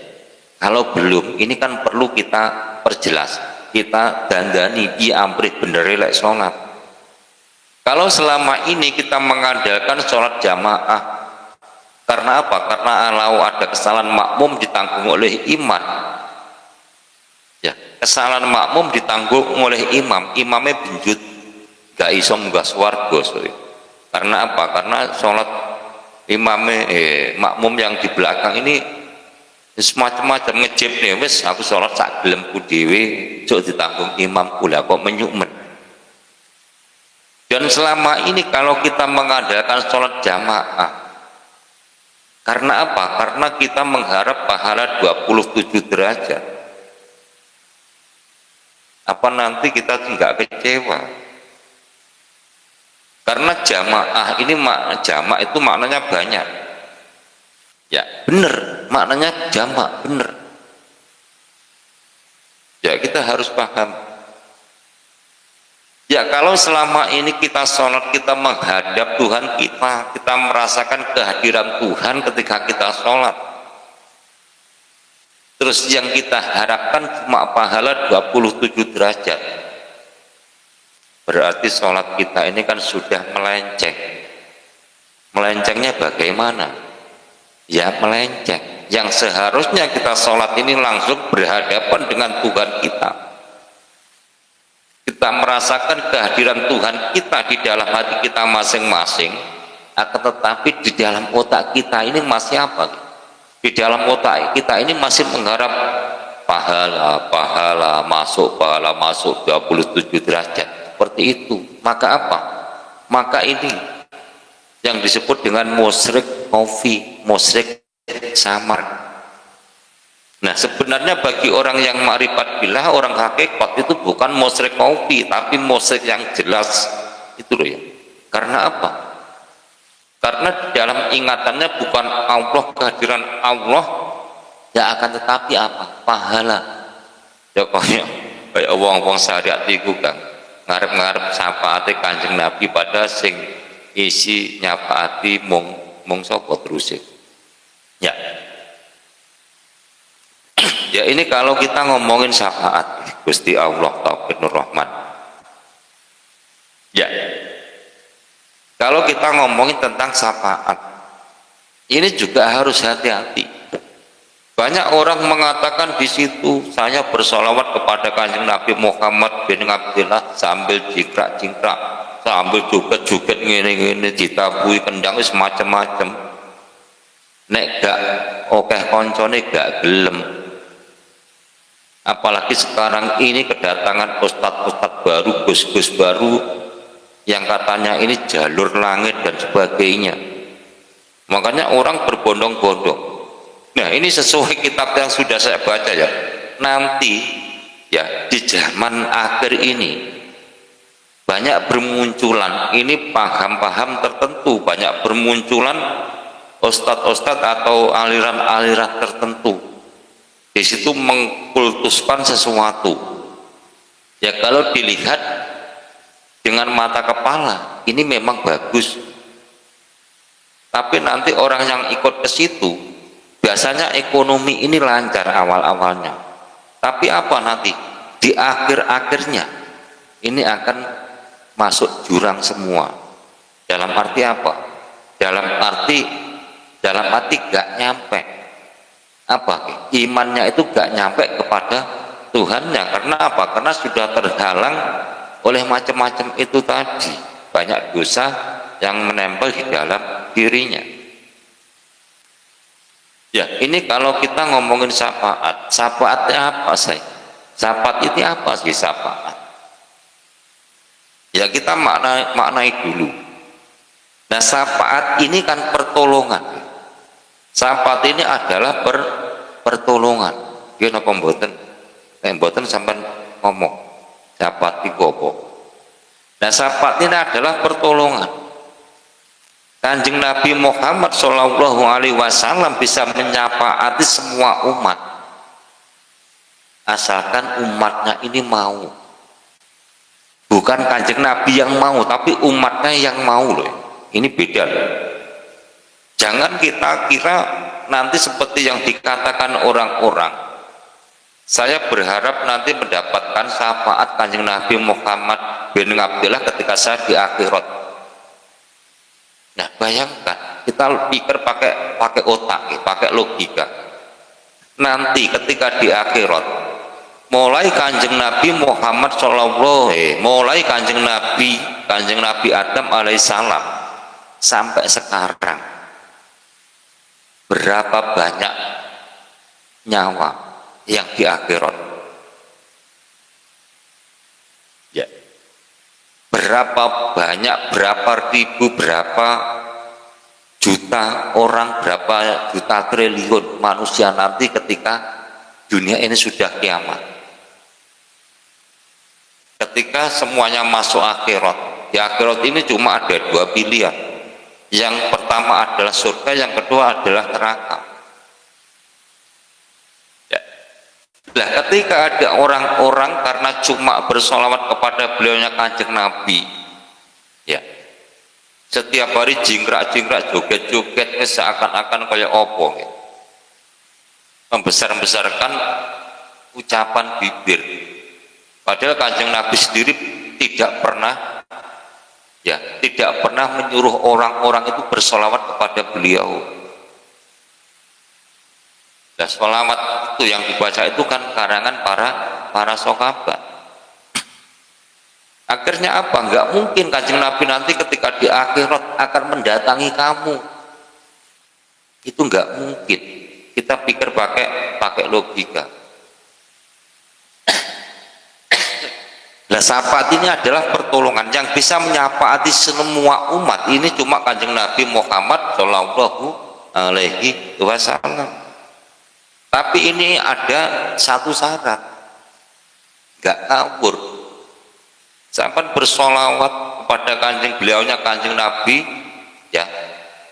kalau belum, ini kan perlu kita perjelas, kita dandani di amrih bener lek sholat. Kalau selama ini kita mengandalkan sholat jamaah, karena apa? Karena kalau ada kesalahan makmum ditanggung oleh imam. Ya, kesalahan makmum ditanggung oleh imam, imamnya benjut, gak iso munggah swarga. Karena apa? Karena sholat imamnya makmum yang di belakang ini semacam-macam ngejip nih, wes aku sholat sak gelemku dhewe, cok ditanggung imam pula kok menyukmen. Dan selama ini kalau kita mengadakan sholat jamaah, karena apa? Karena kita mengharap pahala 27 derajat. Apa nanti kita tidak kecewa? Karena jamaah ini jamaah itu maknanya banyak. Ya, benar, maknanya jamak, benar. Ya, kita harus paham. Ya, kalau selama ini kita sholat, kita menghadap Tuhan kita merasakan kehadiran Tuhan ketika kita sholat. Terus yang kita harapkan cuma pahala 27 derajat. Berarti sholat kita ini kan sudah melenceng. Melencengnya bagaimana? Ya melenceng. Yang seharusnya kita sholat ini langsung berhadapan dengan Tuhan kita. Kita merasakan kehadiran Tuhan kita di dalam hati kita masing-masing. Akan tetapi di dalam otak kita ini masih apa? Di dalam otak kita ini masih mengharap pahala masuk 27 derajat. Seperti itu. Maka apa? Maka ini yang disebut dengan musyrik khafi, musyrik samar. Nah, sebenarnya bagi orang yang ma'rifat billah, orang hakikat itu bukan musyrik khafi, tapi musyrik yang jelas. Itu loh ya. Karena apa? Karena di dalam ingatannya bukan Allah, kehadiran Allah, ya akan tetapi apa? Pahala. Ya kayak wong-wong syariat itu kan ngarep-ngarep syafaate Kanjeng Nabi pada sing isi nyapaati mung sapa terus ya. Ya ini kalau kita ngomongin syafaat Gusti Allah Tauhid Nur Rahman. Ya. Kalau kita ngomongin tentang syafaat, ini juga harus hati-hati. Banyak orang mengatakan di situ saya bersolawat kepada Kanjeng Nabi Muhammad bin Abdullah sambil jingkrak-jingkrak, sambil joget-joget ngene-ngene, ditabui kendang semacam-macam. Nek gak okeh koncone gak gelem. Apalagi sekarang ini kedatangan ustadz-ustadz baru, gus-gus baru yang katanya ini jalur langit dan sebagainya. Makanya orang berbondong-bondong. Nah, ini sesuai kitab yang sudah saya baca ya. Nanti ya di zaman akhir ini banyak bermunculan ini paham-paham tertentu, banyak bermunculan ustadz-ustadz atau aliran-aliran tertentu. Di situ mengkultuskan sesuatu. Ya kalau dilihat dengan mata kepala ini memang bagus. Tapi nanti orang yang ikut ke situ biasanya ekonomi ini lancar awal-awalnya. Tapi apa nanti di akhir-akhirnya ini akan masuk jurang semua. Dalam arti apa? Dalam arti gak nyampe. Apa? Imannya itu gak nyampe kepada Tuhannya. Karena apa? Karena sudah terhalang oleh macam-macam itu tadi. Banyak dosa yang menempel di dalam dirinya. Ya, ini kalau kita ngomongin syafaat, syafaatnya apa sih? Syafaat itu apa sih syafaat? Ya kita maknai dulu. Nah, syafaat ini kan pertolongan. Syafaat ini adalah pertolongan. Dia napa mboten? Mboten sampean ngomong. Syafaat iku apa? Nah, syafaat ini adalah pertolongan. Kanjeng Nabi Muhammad Shallallahu Alaihi Wasallam bisa menyafaati semua umat, asalkan umatnya ini mau. Bukan Kanjeng Nabi yang mau, tapi umatnya yang mau loh. Ini beda loh. Jangan kita kira nanti seperti yang dikatakan orang-orang. Saya berharap nanti mendapatkan syafaat Kanjeng Nabi Muhammad bin Abdullah ketika saya di akhirat. Nah, bayangkan kita pikir pakai otak, pakai logika. Nanti ketika di akhirat, mulai Kanjeng Nabi Muhammad mulai Kanjeng Nabi Adam alaihissalam sampai sekarang, berapa banyak nyawa yang di akhirat? Ya. Berapa banyak, berapa ribu, berapa juta orang, berapa juta triliun manusia nanti ketika dunia ini sudah kiamat. Ketika semuanya masuk akhirat, Di akhirat ini cuma ada dua pilihan. Yang pertama adalah surga, yang kedua adalah neraka. Ya. Nah, ketika ada orang-orang karena cuma bersolawat kepada beliaunya Kanjeng Nabi, ya, setiap hari jingkrak-jingkrak, joget-joget, seakan-akan kayak opo, ya, membesar-besarkan ucapan bibir, padahal Kanjeng Nabi sendiri tidak pernah, ya, tidak pernah menyuruh orang-orang itu bersolawat kepada beliau. Nah, sholawat itu yang dibaca itu kan karangan para sahabat. Akhirnya apa? Enggak mungkin Kanjeng Nabi nanti ketika di akhirat akan mendatangi kamu. Itu enggak mungkin. Kita pikir pakai logika. Nah, syafaat ini adalah pertolongan yang bisa menyafaati semua umat. Ini cuma Kanjeng Nabi Muhammad Shallallahu Alaihi Wasallam. Tapi ini ada satu syarat, nggak kabur. Sampai bersolawat kepada beliaunya Kanjeng Nabi, ya,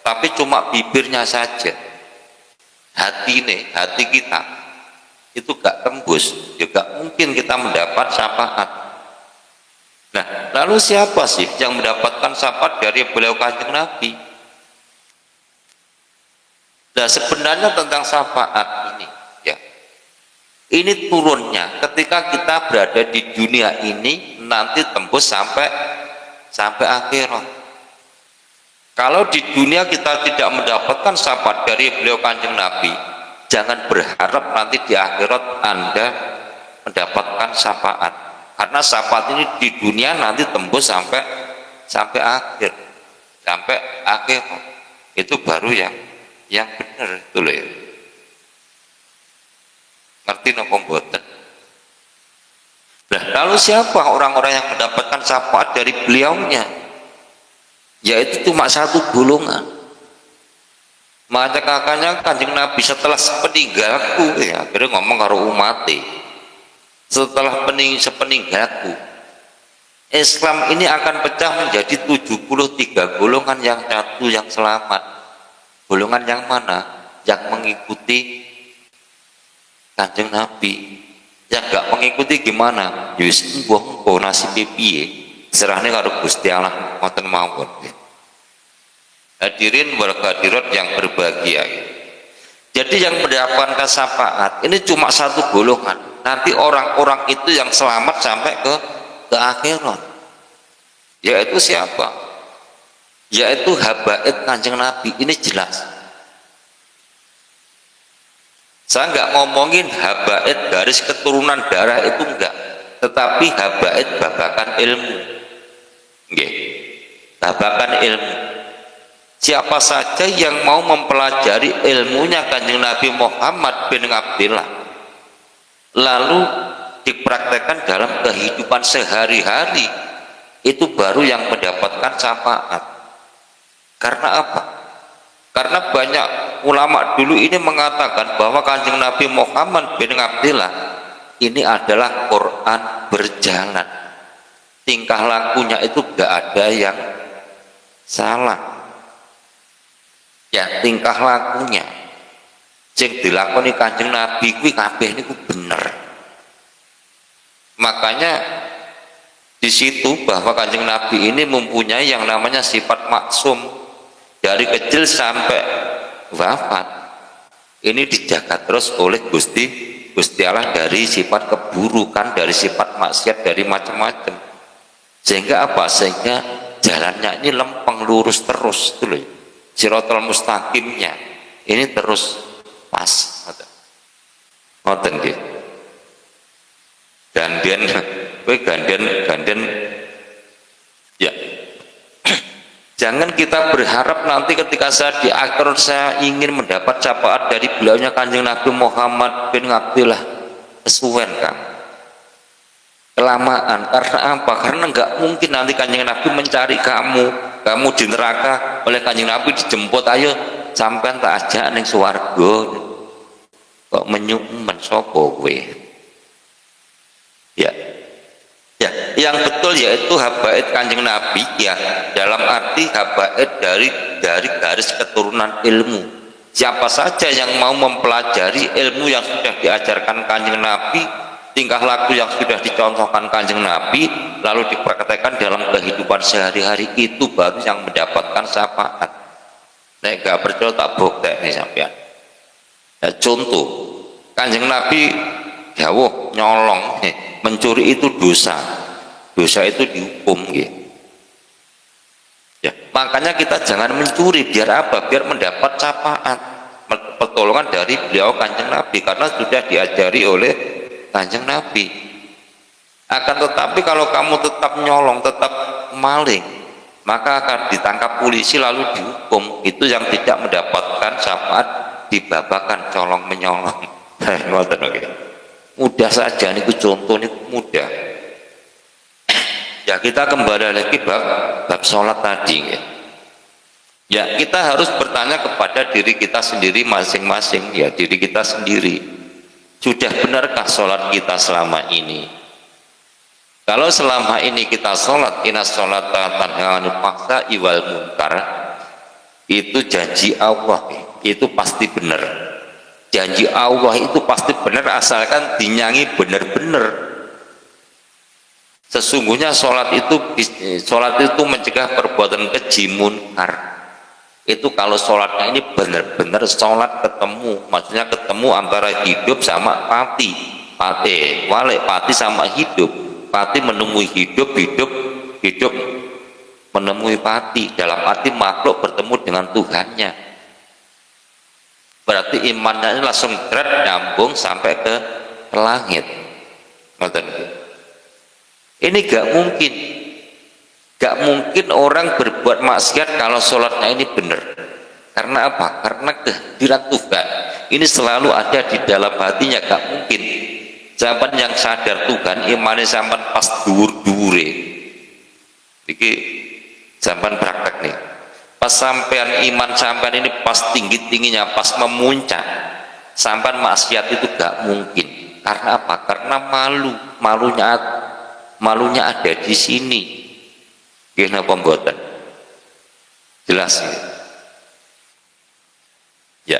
tapi cuma bibirnya saja. Hati kita itu gak tembus, juga mungkin kita mendapat syafaat. Nah, lalu siapa sih yang mendapatkan syafaat dari beliau Kanjeng Nabi? Nah, sebenarnya tentang syafaat ini, ya, ini turunnya ketika kita berada di dunia ini nanti tembus sampai akhirat. Kalau di dunia kita tidak mendapatkan syafaat dari beliau Kanjeng Nabi, jangan berharap nanti di akhirat Anda mendapatkan syafaat, karena syafaat ini di dunia nanti tembus sampai akhir, itu baru yang benar itu loh ya. Ngerti napa mboten? Nah, lalu siapa orang-orang yang mendapatkan syafaat dari beliaunya? Yaitu cuma satu golongan. Maka kakaknya Kanjeng Nabi setelah sepeninggalku, ya, akhirnya ngomong karo umati, setelah sepeninggalku Islam ini akan pecah menjadi 73 golongan, yang satu yang selamat. Golongan yang mana? Yang mengikuti Kanjeng Nabi. Yang gak mengikuti gimana? Yus mbuh nasib piye? Serahne karo Gusti Allah ngoten mawon. Hadirin wal hadirat yang berbahagia. Jadi yang mendapatkan syafaat ini cuma satu golongan. Nanti orang-orang itu yang selamat sampai ke akhirat. Yaitu siapa? Yaitu habaib Kanjeng Nabi. Ini jelas. Saya nggak ngomongin habaib garis keturunan darah, itu enggak, tetapi habaib babakan ilmu. Nggih. Babakan ilmu. Siapa saja yang mau mempelajari ilmunya Kanjeng Nabi Muhammad bin Abdillah, lalu dipraktekkan dalam kehidupan sehari-hari, itu baru yang mendapatkan syafaat. Karena apa? Karena banyak ulama dulu ini mengatakan bahwa Kanjeng Nabi Muhammad bin Abdillah ini adalah Quran berjalan. Tingkah lakunya itu gak ada yang salah. Ya, tingkah lakunya sing dilakoni Kanjeng Nabi kuwi kabeh niku bener. Makanya di situ bahwa Kanjeng Nabi ini mempunyai yang namanya sifat maksum, dari kecil sampai wafat ini dijaga terus oleh Gusti Allah dari sifat keburukan, dari sifat maksiat, dari macam-macam. Sehingga apa? Sehingga jalannya ini lempeng lurus terus itu loh. Siratal mustaqimnya ini terus pas. Ngoten nggih. Ganden ya. Jangan kita berharap nanti ketika saya di akhirat saya ingin mendapat syafaat dari beliaunya Kanjeng Nabi Muhammad bin Abdillah. Kesuwen Kang, kelamaan. Karena apa? Karena nggak mungkin nanti Kanjeng Nabi mencari kamu di neraka, oleh Kanjeng Nabi dijemput, ayo sampean tak ajak ning swarga. Kok menyumen sapa kowe? Ya yang betul yaitu habaib Kanjeng Nabi, ya dalam arti habaib dari garis keturunan ilmu. Siapa saja yang mau mempelajari ilmu yang sudah diajarkan Kanjeng Nabi, tingkah laku yang sudah dicontohkan Kanjeng Nabi, lalu dipraktekkan dalam kehidupan sehari-hari, itu baru yang mendapatkan syafaat. Nek gak percaya tak bukti nih sampean. Ya, contoh, Kanjeng Nabi dawuh nyolong, mencuri itu dosa. Dosa itu dihukum gitu. Ya, makanya kita jangan mencuri, biar apa? Biar mendapat syafaat, pertolongan dari beliau Kanjeng Nabi, karena sudah diajari oleh Kanjeng Nabi. Akan tetapi kalau kamu tetap nyolong, tetap maling, maka akan ditangkap polisi lalu dihukum. Itu yang tidak mendapatkan syafaat, dibabakan colong menyolong. Mudah saja, ini contoh ini mudah. Ya, kita kembali lagi bab sholat tadi ya. Ya, kita harus bertanya kepada diri kita sendiri masing-masing, ya diri kita sendiri. Sudah benarkah sholat kita selama ini? Kalau selama ini kita sholat, inna sholata tanha 'anil fahsya'i wal munkar, itu janji Allah, itu pasti benar. Janji Allah itu pasti benar asalkan dinyanyi benar-benar. Sesungguhnya sholat itu mencegah perbuatan keji munkar. Itu kalau sholatnya ini benar-benar sholat ketemu, maksudnya ketemu antara hidup sama pati, pati sama hidup, pati menemui hidup, hidup menemui pati, dalam arti makhluk bertemu dengan Tuhannya. Berarti imannya ini langsung nyambung sampai ke langit. Ini gak mungkin orang berbuat maksiat kalau sholatnya ini benar. Karena apa? Karena kehadiran Tuhan ini selalu ada di dalam hatinya. Gak mungkin zaman yang sadar Tuhan imannya sampai pas dhuwur-dhuwure iki zaman praktek nih, pas sampean iman sampean ini pas tinggi-tingginya, pas memuncak, sampean maksiat itu gak mungkin. Karena apa? Karena malunya ada di sini. Gimana pembuatan? Jelas ya.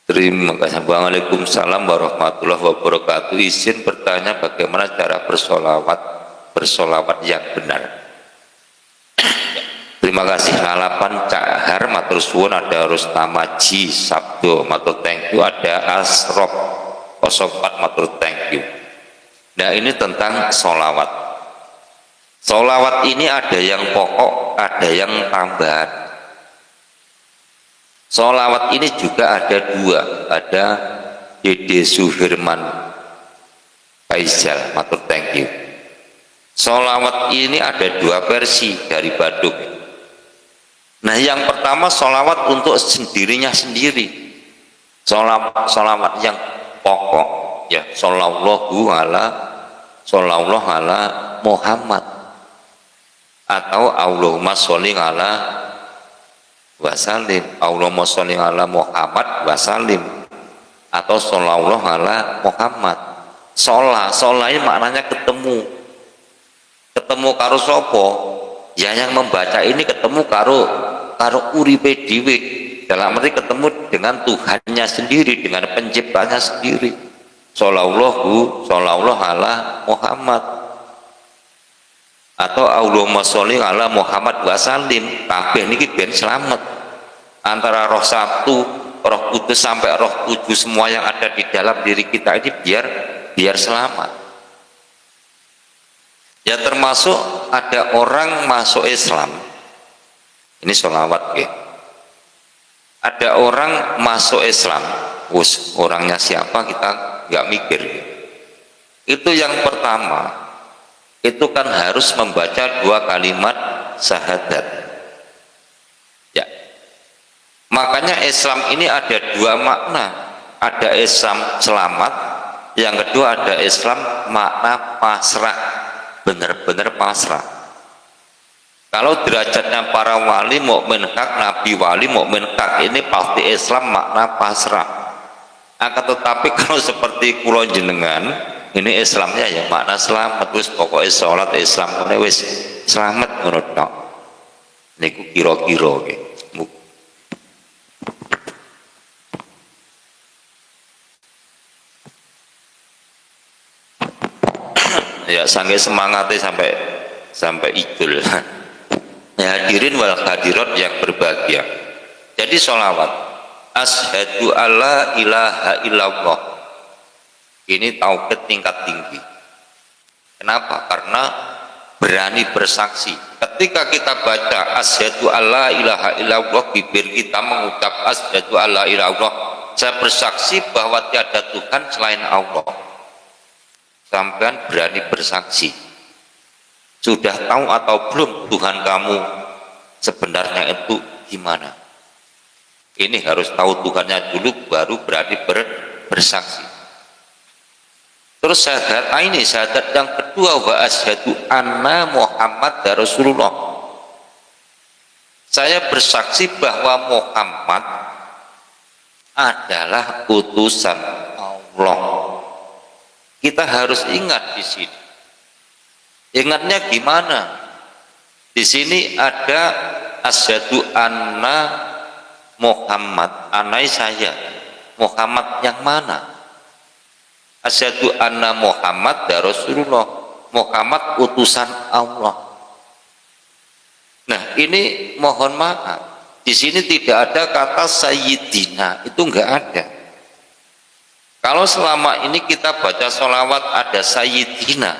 Terima kasih. Waalaikumsalam warahmatullahi wabarakatuh. Izin bertanya bagaimana cara bersolawat yang benar. Terima kasih. Lalapan Cak Har matur suwun, ada Rustamaji Sabdo matur thank you, ada Asrop 04 matur thank you. Nah, ini tentang solawat. Solawat ini ada yang pokok, ada yang tambahan. Solawat ini juga ada dua, ada Dede Suhirman Faizal matur thank you. Solawat ini ada dua versi dari Badung. Nah, yang pertama solawat untuk sendirinya sendiri, solawat yang pokok, ya sallallahu ala Muhammad, atau Allahumma sholli ala wasallim, Allahumma sholli ala Muhammad wasallim, atau sallallahu ala Muhammad. Sholah ini maknanya ketemu karo sopo ya, yang membaca ini ketemu karo uripe dhewe, dalam arti ketemu dengan Tuhannya sendiri, dengan penciptanya sendiri. Sallallahu ala Muhammad, atau Allahumma sholli ala Muhammad wasallim. Kabeh niki ben selamat antara roh satu, roh kudus sampai roh tujuh, semua yang ada di dalam diri kita ini biar selamat. Ya, termasuk ada orang masuk Islam, ini sholawat ya. Ada orang masuk Islam, orangnya siapa kita nggak mikir. Itu yang pertama, itu kan harus membaca dua kalimat syahadat ya. Makanya Islam ini ada dua makna, ada Islam selamat, yang kedua ada Islam makna pasrah, benar-benar pasrah. Kalau derajatnya para wali mukmin hak, nabi wali mukmin hak, ini pasti Islam makna pasrah. Akan tetapi kalau seperti kula jenengan Ini Islamnya ya makna selamat, wis pokoknya sholat Islam ini wis selamat ngono tok. Niku kira-kira nggih. Ya sange semangatnya sampai idul. Ya hadirin wal hadirat yang berbahagia. Jadi sholawat asyhadu alla ilaha illallah ini tauhid tingkat tinggi. Kenapa? Karena berani bersaksi. Ketika kita baca asyhadu alla ilaha illallah, bibir kita mengucap asyhadu alla ilaha illallah, saya bersaksi bahwa tiada Tuhan selain Allah. Sampean berani bersaksi. Sudah tahu atau belum Tuhan kamu sebenarnya itu gimana? Ini harus tahu Tuhannya dulu baru berani bersaksi. Terus syahadat yang kedua wa asyhadu anna Muhammad Rasulullah. Saya bersaksi bahwa Muhammad adalah utusan Allah. Kita harus ingat di sini. Ingatnya gimana? Di sini ada asyhadu anna Muhammad, anai saya. Muhammad yang mana? Asyhadu anna Muhammad Rasulullah. Muhammad utusan Allah. Nah, ini mohon maaf. Di sini tidak ada kata sayyidina, itu enggak ada. Kalau selama ini kita baca sholawat ada sayyidina,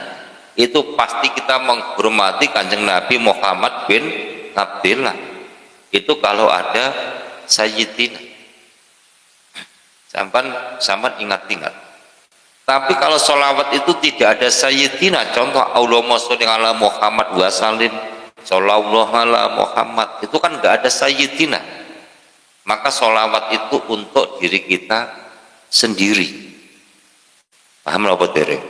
itu pasti kita menghormati Kanjeng Nabi Muhammad bin Abdillah. Itu kalau ada sayyidina. Sampan ingat-ingat. Tapi kalau sholawat itu tidak ada sayyidina, contoh Allahumma sholli ala Muhammad wa sallim shollallahu ala Muhammad, itu kan nggak ada sayyidina. Maka sholawat itu untuk diri kita sendiri. Paham apa dereng?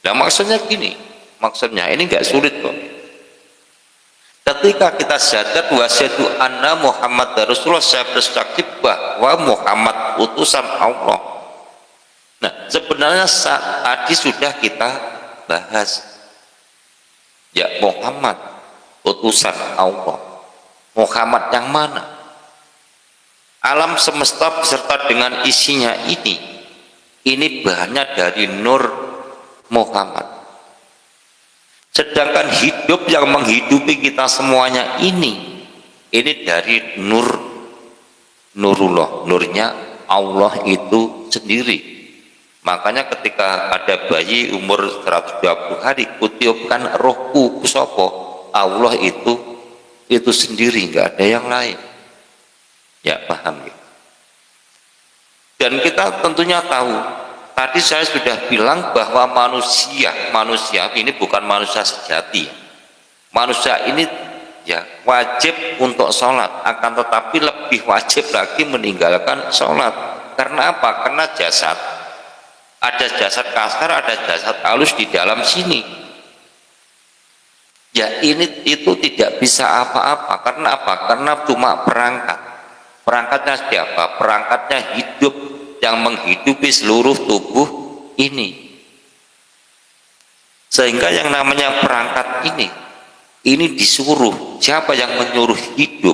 Nah maksudnya gini, maksudnya ini nggak sulit kok. Ketika kita syahadat wa asyhadu anna Muhammad Rasulullah, saya bersaksi bahwa Muhammad utusan Allah. Nah sebenarnya tadi sudah kita bahas. Ya Muhammad utusan Allah. Muhammad yang mana? Alam semesta beserta dengan isinya ini bahannya dari nur Muhammad. Sedangkan hidup yang menghidupi kita semuanya ini dari nurullah, nurnya Allah itu sendiri. Makanya ketika ada bayi umur 120 hari kutiupkan rohku kusopo, Allah itu sendiri, nggak ada yang lain. Ya paham ya. Dan kita tentunya tahu, tadi saya sudah bilang bahwa manusia ini bukan manusia sejati. Manusia ini ya wajib untuk sholat, akan tetapi lebih wajib lagi meninggalkan sholat. Karena apa? Karena jasad, ada jasad kasar, ada jasad halus di dalam sini. Ya itu tidak bisa apa-apa. Karena apa? Karena cuma perangkat. Perangkatnya siapa? Perangkatnya hidup yang menghidupi seluruh tubuh ini. Sehingga yang namanya perangkat ini disuruh. Siapa yang menyuruh hidup?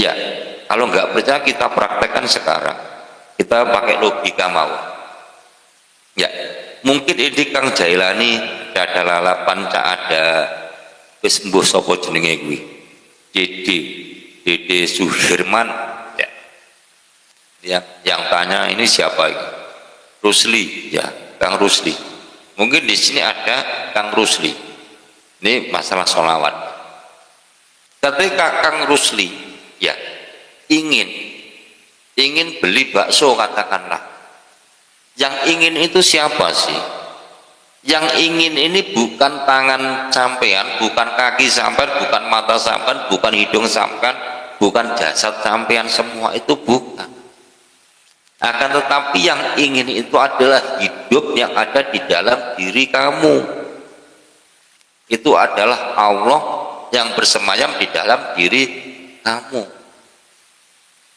Ya, kalau nggak percaya kita praktekkan sekarang. Kita pakai logika mau. Ya, mungkin ini Kang Jailani ada lalapan cak ada wis mbuh sapa jenenge kuwi. Dede Suherman ya. Yang tanya ini siapa ini? Rusli ya, Kang Rusli. Mungkin di sini ada Kang Rusli. Ini masalah sholawat. Ketika Kang Rusli ya ingin beli bakso katakanlah. Yang ingin itu siapa sih? Yang ingin ini bukan tangan sampean, bukan kaki sampean, bukan mata sampean, bukan hidung sampean, bukan jasad sampean, semua itu bukan. Akan tetapi yang ingin itu adalah hidup yang ada di dalam diri kamu. Itu adalah Allah yang bersemayam di dalam diri kamu.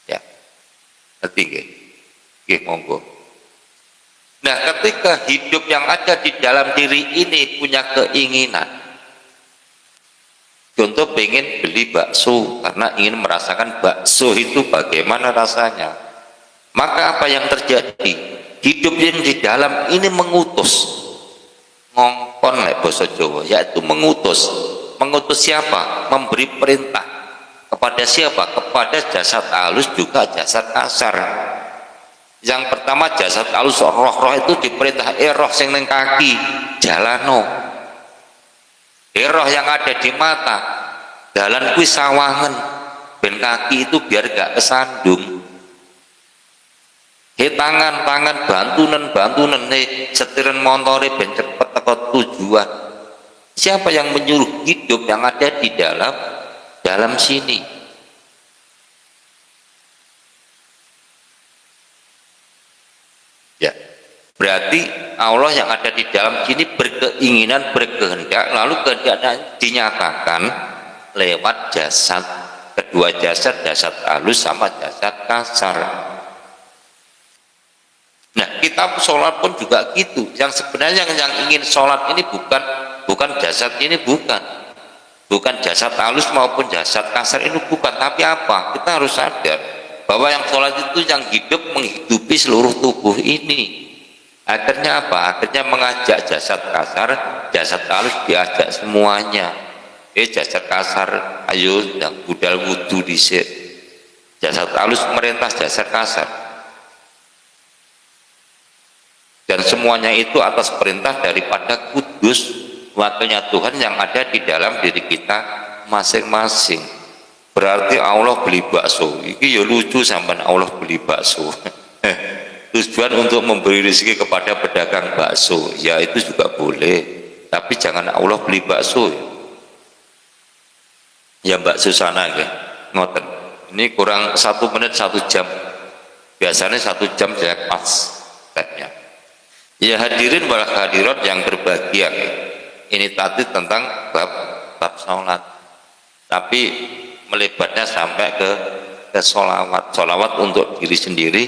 Ya, ngerti nggih? Nggih, monggo. Nah, ketika hidup yang ada di dalam diri ini punya keinginan, contoh pengen beli bakso karena ingin merasakan bakso itu bagaimana rasanya, maka apa yang terjadi? Hidup yang di dalam ini mengutus, ngongkon lek basa Jawa, yaitu mengutus. Mengutus siapa? Memberi perintah kepada siapa? Kepada jasad halus juga jasad kasar. Yang pertama jasad halus, roh-roh itu diperintah, roh sing neng kaki jalano, roh yang ada di mata jalan kuwi sawangen ben kaki itu biar gak kesandung, tangan bantunan setiran montore ben cepet teko tujuan. Siapa yang menyuruh? Hidup yang ada di dalam sini. Ya, berarti Allah yang ada di dalam sini berkeinginan, berkehendak, lalu kehendaknya dinyatakan lewat jasad, kedua jasad, jasad halus sama jasad kasar. Nah, kita sholat pun juga gitu. Yang sebenarnya yang ingin sholat ini bukan jasad ini, bukan jasad halus maupun jasad kasar ini, bukan. Tapi apa? Kita harus sadar bahwa yang sholat itu yang hidup menghidupi seluruh tubuh ini. Akhirnya apa? Akhirnya mengajak jasad kasar, jasad halus diajak semuanya. Jasad kasar, ayo yang budal wudu dhisik. Jasad halus merintah jasad kasar. Dan semuanya itu atas perintah daripada Kudus, wakilnya Tuhan yang ada di dalam diri kita masing-masing. Berarti Allah beli bakso. Ini ya lucu sampai Allah beli bakso. Tujuan untuk memberi rezeki kepada pedagang bakso, ya itu juga boleh. Tapi jangan Allah beli bakso. Ya bakso sana ya, ngoten. Ini kurang 1 menit 1 jam. Biasanya 1 jam saya pas setnya. Ya hadirin wal hadirat yang berbahagia. Ini tadi tentang bab sholat. Tapi melebatnya sampai ke sholawat untuk diri sendiri,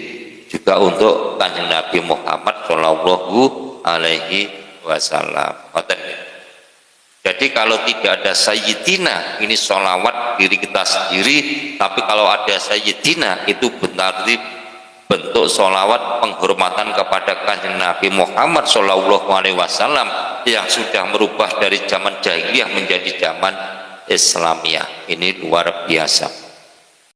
juga untuk Kanjeng Nabi Muhammad Shallallahu Alaihi Wasallam. Jadi kalau tidak ada Sayyidina, ini sholawat diri kita sendiri. Tapi kalau ada Sayyidina, itu berarti bentuk sholawat penghormatan kepada Kanjeng Nabi Muhammad Shallallahu Alaihi Wasallam yang sudah merubah dari zaman jahiliyah menjadi zaman Islamiyah. Ini luar biasa.